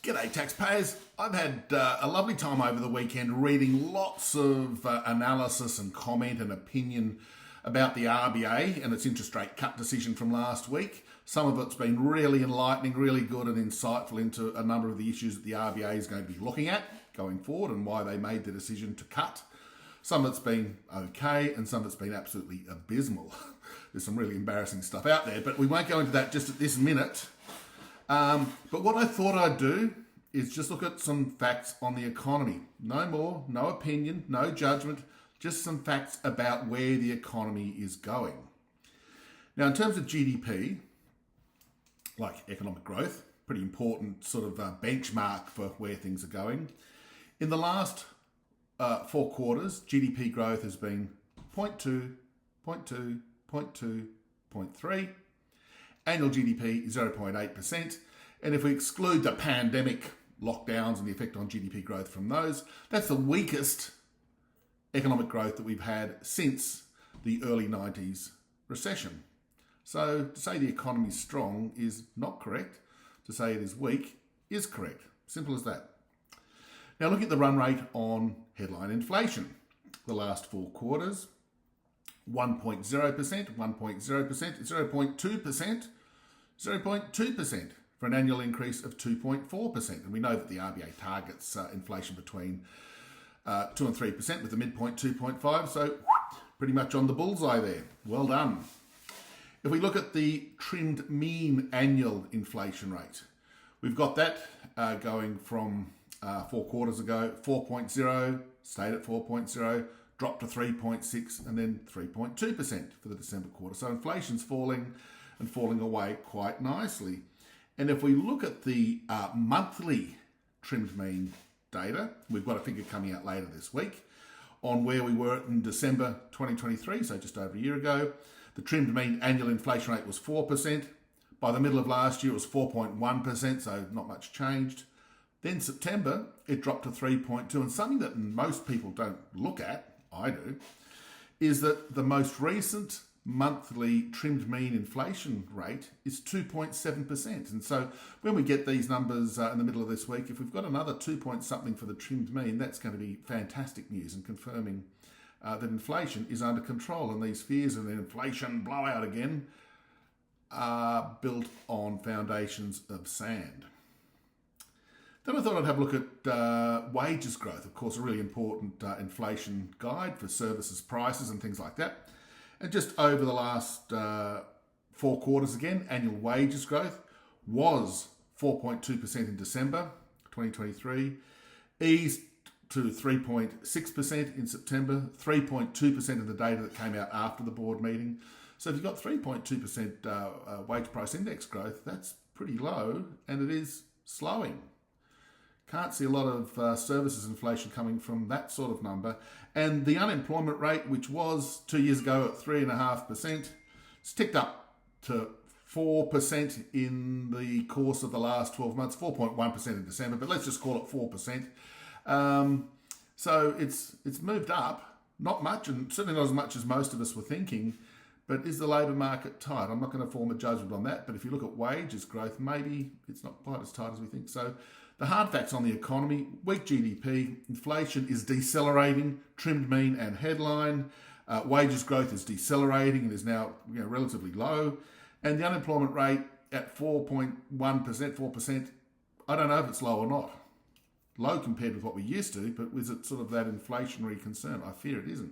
G'day taxpayers. I've had a lovely time over the weekend reading lots of analysis and comment and opinion about the RBA and its interest rate cut decision from last week. Some of it's been really enlightening, really good and insightful into a number of the issues that the RBA is going to be looking at going forward and why they made the decision to cut. Some of it's been okay and some of it's been absolutely abysmal. There's some really embarrassing stuff out there, but we won't go into that just at this minute. But what I thought I'd do is just look at some facts on the economy. No more, no opinion, no judgment, just some facts about where the economy is going. Now, in terms of GDP, like economic growth, pretty important sort of benchmark for where things are going. In the last 4 quarters, GDP growth has been 0.2, 0.2, 0.2, 0.3. Annual GDP is 0.8%. And if we exclude the pandemic lockdowns and the effect on GDP growth from those, that's the weakest economic growth that we've had since the early 90s recession. So to say the economy is strong is not correct. To say it is weak is correct. Simple as that. Now look at the run rate on headline inflation. The last 4 quarters, 1.0%, 1.0%, 0.2%, 0.2% for an annual increase of 2.4%. And we know that the RBA targets inflation between 2 and 3% with the midpoint 2.5. So pretty much on the bullseye there. Well done. If we look at the trimmed mean annual inflation rate, we've got that going from 4 quarters ago, 4.0, stayed at 4.0, dropped to 3.6 and then 3.2% for the December quarter. So inflation's falling and falling away quite nicely. And if we look at the monthly trimmed mean data, we've got a figure coming out later this week on where we were in December 2023, so just over a year ago. The trimmed mean annual inflation rate was 4%. By the middle of last year, it was 4.1%, so not much changed. Then September, it dropped to 3.2%. And something that most people don't look at, I do, is that the most recent monthly trimmed mean inflation rate is 2.7%. And so when we get these numbers in the middle of this week, if we've got another 2 point something for the trimmed mean, that's going to be fantastic news and confirming that inflation is under control. And these fears of an inflation blowout again are built on foundations of sand. Then I thought I'd have a look at wages growth, of course, a really important inflation guide for services, prices and things like that. And just over the last 4 quarters again, annual wages growth was 4.2% in December 2023, eased to 3.6% in September, 3.2% in the data that came out after the board meeting. So if you've got 3.2% wage price index growth, that's pretty low and it is slowing. Can't see a lot of services inflation coming from that sort of number. And the unemployment rate, which was 2 years ago at 3.5%, it's ticked up to 4% in the course of the last 12 months, 4.1% in December, but let's just call it 4%. So it's moved up, not much, and certainly not as much as most of us were thinking, but is the labour market tight? I'm not going to form a judgment on that, but if you look at wages growth, maybe it's not quite as tight as we think. So the hard facts on the economy: weak GDP, inflation is decelerating, trimmed mean and headline, wages growth is decelerating and is now relatively low, and the unemployment rate at 4.1%, 4%, I don't know if it's low or not. Low compared with what we used to, but is it sort of that inflationary concern? I fear it isn't.